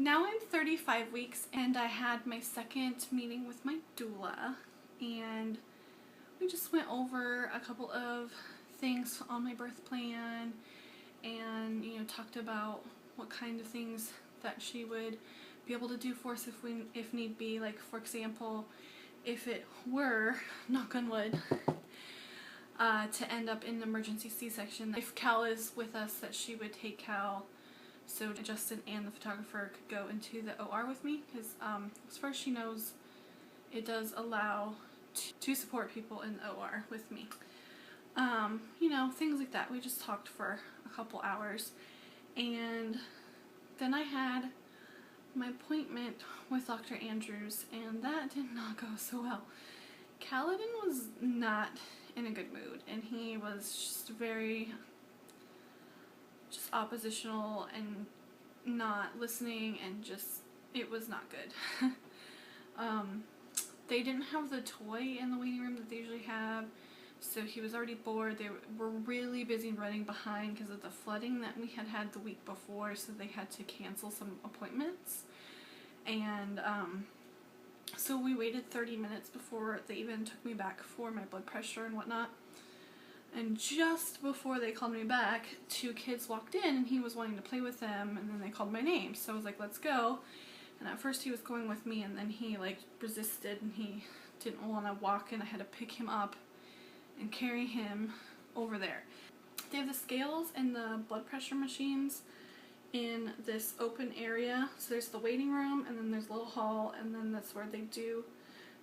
now I'm 35 weeks and I had my second meeting with my doula, and we just went over a couple of things on my birth plan and, you know, talked about what kind of things that she would be able to do for us if need be. Like, for example, if it were, knock on wood, to end up in an emergency C-section, if Cal is with us, that she would take Cal so Justin and the photographer could go into the OR with me, because as far as she knows, it does allow to support people in the OR with me. You know, things like that. We just talked for a couple hours, and then I had my appointment with Dr. Andrews, and that did not go so well. Kaladin was not in a good mood, and he was just very oppositional and not listening, and just, it was not good. They didn't have the toy in the waiting room that they usually have, so he was already bored. They were really busy running behind because of the flooding that we had the week before, so they had to cancel some appointments. And so we waited 30 minutes before they even took me back for my blood pressure and whatnot. And just before they called me back, 2 kids walked in and he was wanting to play with them, and then they called my name. So I was like, let's go. And at first he was going with me, and then he like resisted and he didn't want to walk, and I had to pick him up and carry him over there. They have the scales and the blood pressure machines in this open area. So there's the waiting room, and then there's a little hall, and then that's where they do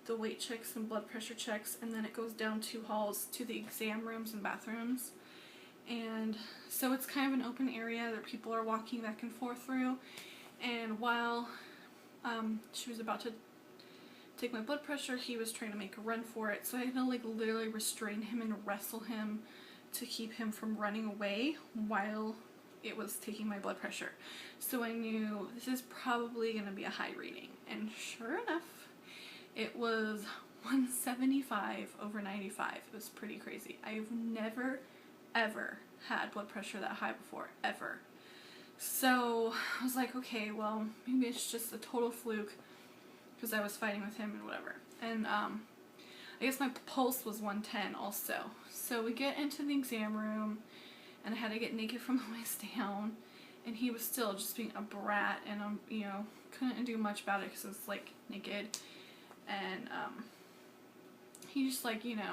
the weight checks and blood pressure checks, and then it goes down 2 halls to the exam rooms and bathrooms. And so it's kind of an open area that people are walking back and forth through. And while she was about to take my blood pressure, he was trying to make a run for it, so I had to like literally restrain him and wrestle him to keep him from running away while it was taking my blood pressure. So I knew this is probably going to be a high reading, and sure enough, it was 175/95. It was pretty crazy. I've never ever had blood pressure that high before, ever. So I was like, okay, well, maybe it's just a total fluke because I was fighting with him and whatever. And I guess my pulse was 110 also. So we get into the exam room, and I had to get naked from the waist down, and he was still just being a brat, and you know, couldn't do much about it because it was like naked. And he just, like, you know,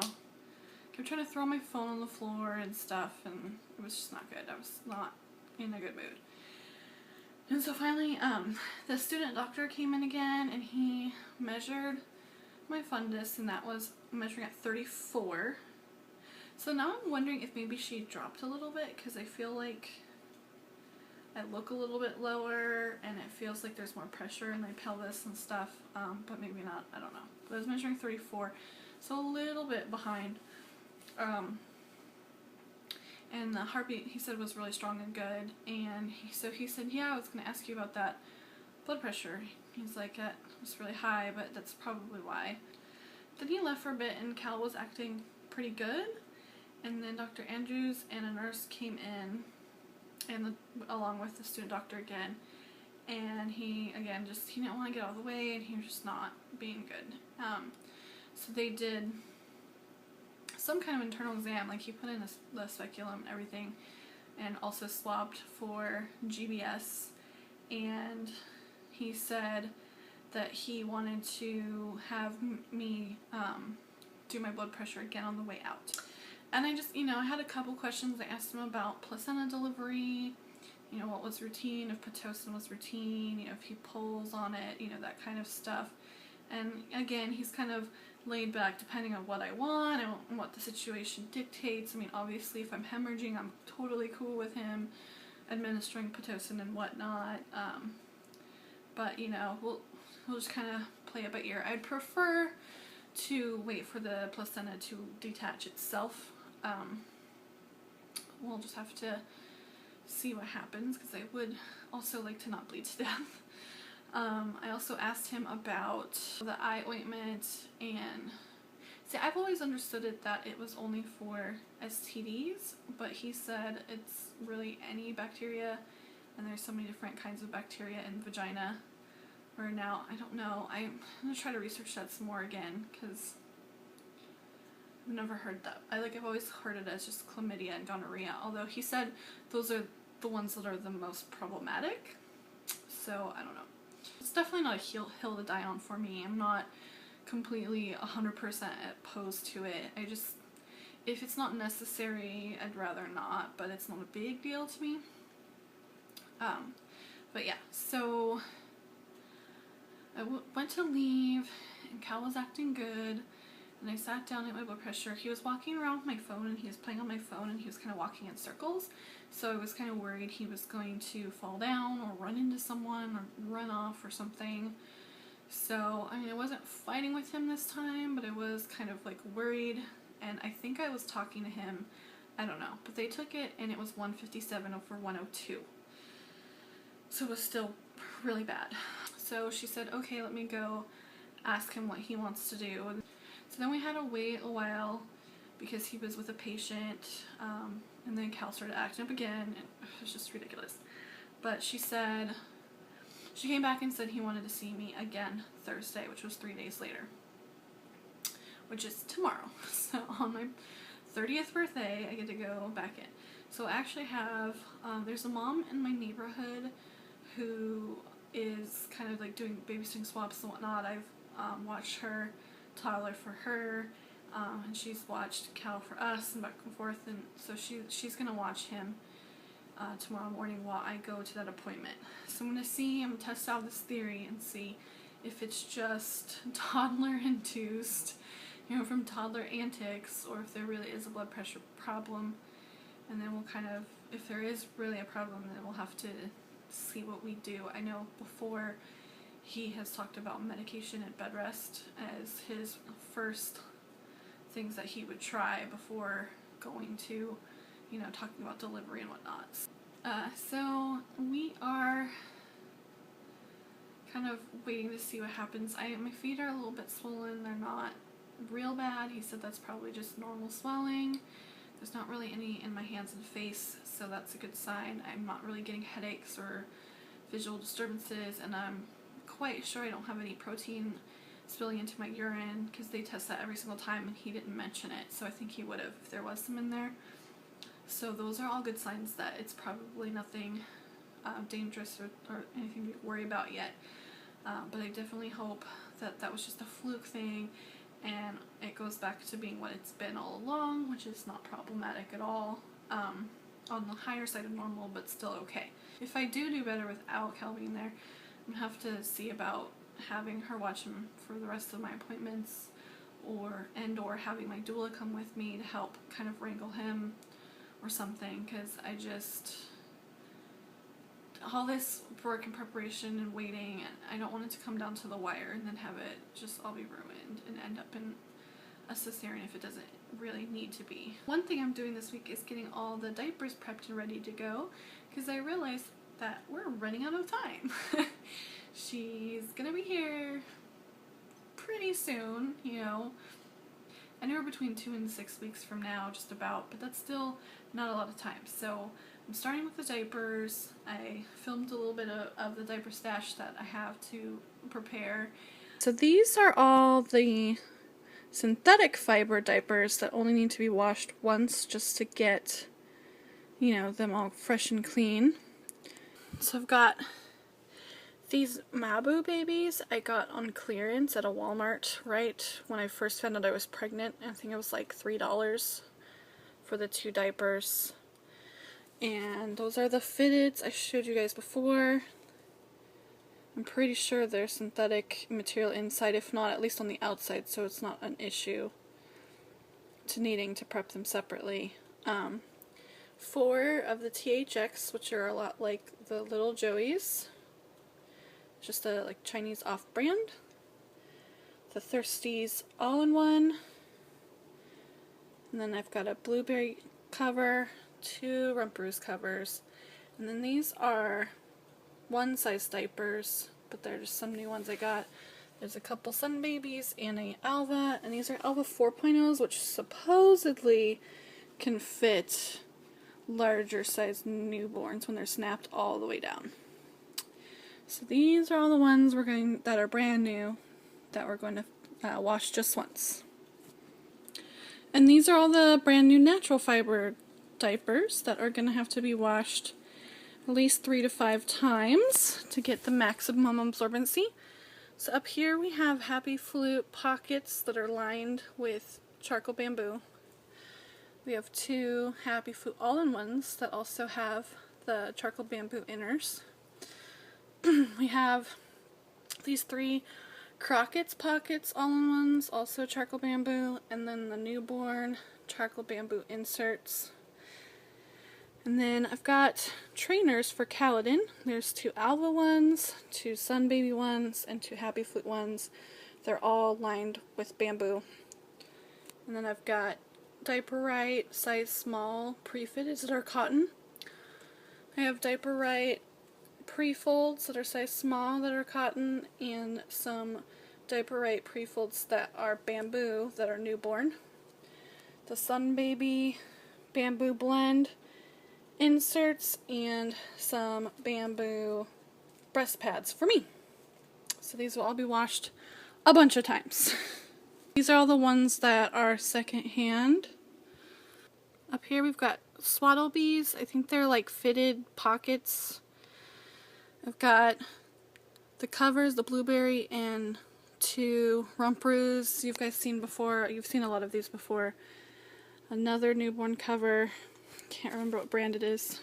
kept trying to throw my phone on the floor and stuff, and it was just not good. I was not in a good mood. And so finally, the student doctor came in again, and he measured my fundus, and that was measuring at 34. So now I'm wondering if maybe she dropped a little bit, because I feel like I look a little bit lower, and it feels like there's more pressure in my pelvis and stuff, but maybe not, I don't know. But I was measuring 34, so a little bit behind. And the heartbeat, he said, was really strong and good, and so he said, yeah, I was going to ask you about that blood pressure. He's like, it was really high, but that's probably why. Then he left for a bit, and Cal was acting pretty good, and then Dr. Andrews and a nurse came in, and along with the student doctor again, and he, again, he didn't want to get out of the way, and he was just not being good. So they did some kind of internal exam, like he put in the speculum and everything, and also swabbed for GBS, and he said that he wanted to have me do my blood pressure again on the way out. And I just, you know, I had a couple questions. I asked him about placenta delivery, you know, what was routine, if Pitocin was routine, you know, if he pulls on it, you know, that kind of stuff. And again, he's kind of laid back depending on what I want and what the situation dictates. I mean, obviously, if I'm hemorrhaging, I'm totally cool with him administering Pitocin and whatnot. But, you know, we'll just kind of play it by ear. I'd prefer to wait for the placenta to detach itself. We'll just have to see what happens, because I would also like to not bleed to death. I also asked him about the eye ointment, and see, I've always understood it that it was only for STDs, but he said it's really any bacteria and there's so many different kinds of bacteria in vagina. Or now, I don't know, I'm going to try to research that some more again, because I've never heard that. I've always heard it as just chlamydia and gonorrhea, although he said those are the ones that are the most problematic, so I don't know. It's definitely not a hill to die on for me. I'm not completely 100% opposed to it. I just, if it's not necessary, I'd rather not, but it's not a big deal to me. But yeah, so I went to leave, and Cal was acting good, and I sat down at my blood pressure. He was walking around with my phone, and he was playing on my phone, and he was kind of walking in circles, so I was kind of worried he was going to fall down or run into someone or run off or something. So, I mean, I wasn't fighting with him this time, but I was kind of worried, and I think I was talking to him, I don't know, but they took it, and it was 157 over 102. So it was still really bad. So she said, okay, let me go ask him what he wants to do. So then we had to wait a while because he was with a patient, and then Cal started acting up again, and it was just ridiculous. But she said, she came back and said he wanted to see me again Thursday, which was 3 days later, which is tomorrow. So on my 30th birthday, I get to go back in. So I actually have, there's a mom in my neighborhood who is kind of doing babysitting swaps and whatnot. I've watched her toddler for her, and she's watched Cal for us and back and forth, and so she's gonna watch him tomorrow morning while I go to that appointment. So I'm gonna test out this theory and see if it's just toddler induced, from toddler antics, or if there really is a blood pressure problem. And then we'll if there is really a problem, then we'll have to see what we do. I know before he has talked about medication and bed rest as his first things that he would try before going to, talking about delivery and whatnot. So we are kind of waiting to see what happens. My feet are a little bit swollen. They're not real bad. He said that's probably just normal swelling. There's not really any in my hands and face, so that's a good sign. I'm not really getting headaches or visual disturbances, and I'm quite sure I don't have any protein spilling into my urine, because they test that every single time, and he didn't mention it, so I think he would have if there was some in there. So those are all good signs that it's probably nothing dangerous or anything to worry about yet. But I definitely hope that that was just a fluke thing, and it goes back to being what it's been all along, which is not problematic at all, on the higher side of normal, but still okay. If I do better without Cal being there, I'm gonna have to see about having her watch him for the rest of my appointments, or having my doula come with me to help kind of wrangle him or something, because all this work and preparation and waiting, and I don't want it to come down to the wire and then have it just all be ruined and end up in a cesarean if it doesn't really need to be. One thing I'm doing this week is getting all the diapers prepped and ready to go, because I realized that we're running out of time. She's gonna be here pretty soon, anywhere between 2 and 6 weeks from now, just about, but that's still not a lot of time. So I'm starting with the diapers. I filmed a little bit of the diaper stash that I have to prepare. So these are all the synthetic fiber diapers that only need to be washed once just to get, them all fresh and clean. So I've got these Mabu babies I got on clearance at a Walmart right when I first found out I was pregnant. I think it was like $3 for the 2 diapers. And those are the fitteds I showed you guys before. I'm pretty sure there's synthetic material inside, if not at least on the outside, so it's not an issue to needing to prep them separately. 4 of the THX, which are a lot like the little Joeys, just a Chinese off-brand. The Thirsties all-in-one. And then I've got a blueberry cover, 2 Rumperoos covers, and then these are one-size diapers, but they're just some new ones I got. There's a couple Sun Babies and a Alva, and these are Alva 4.0s, which supposedly can fit larger size newborns when they're snapped all the way down. So these are all the ones that are brand new that we're going to wash just once. And these are all the brand new natural fiber diapers that are going to have to be washed at least 3 to 5 times to get the maximum absorbency. So up here we have Happy Flute pockets that are lined with charcoal bamboo. We have 2 Happy Flute all-in-ones that also have the charcoal bamboo inners. We have these 3 Crockett's pockets all-in-ones, also charcoal bamboo, and then the newborn charcoal bamboo inserts. And then I've got trainers for Caledon. There's 2 Alva ones, 2 Sun Baby ones, and 2 Happy Flute ones. They're all lined with bamboo. And then I've got Diaper Right size small pre-fitted that are cotton. I have Diaper Right pre-folds that are size small that are cotton, and some Diaper Right pre-folds that are bamboo that are newborn. The Sun Baby bamboo blend inserts, and some bamboo breast pads for me. So these will all be washed a bunch of times. These are all the ones that are secondhand. Up here we've got Swaddle Bees. I think they're like fitted pockets. I've got the covers, the blueberry, and 2 Rumproos you guys seen before. You've seen a lot of these before. Another newborn cover. Can't remember what brand it is.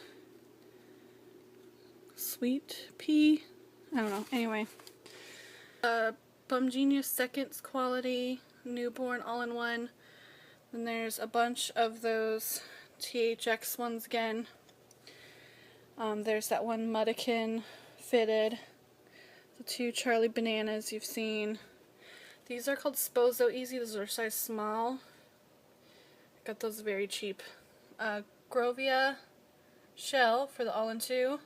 Sweet Pea? I don't know. Anyway. Bum Genius Seconds quality newborn all-in-one. Then there's a bunch of those THX ones again. There's that one Muddikin fitted. The 2 Charlie Bananas you've seen. These are called Spozo Easy. Those are size small. Got those very cheap. Grovia shell for the all-in-2.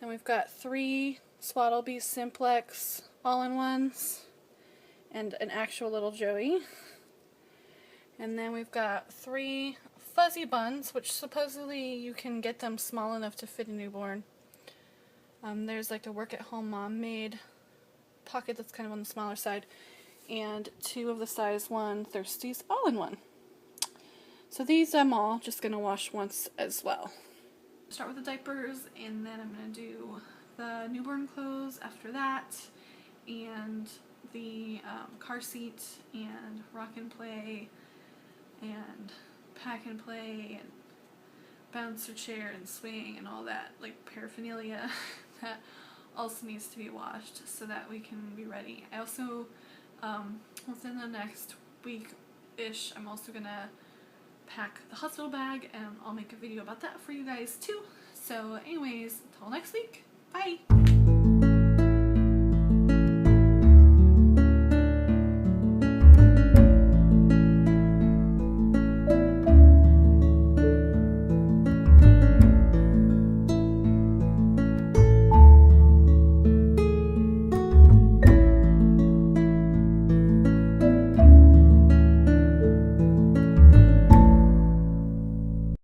Then we've got 3 Swaddle Bees Simplex all-in-ones and an actual little Joey. And then we've got 3 Fuzzy Buns, which supposedly you can get them small enough to fit a newborn. There's like a work-at-home mom-made pocket that's kind of on the smaller side, and 2 of the size 1 Thirsties all-in-one. So these I'm all just going to wash once as well. Start with the diapers, and then I'm going to do the newborn clothes after that, and the car seat, and rock and play, and pack and play, and bouncer chair, and swing, and all that like paraphernalia that also needs to be washed so that we can be ready. I also, within the next week-ish, I'm also going to pack the hospital bag, and I'll make a video about that for you guys too. So anyways, until next week, bye!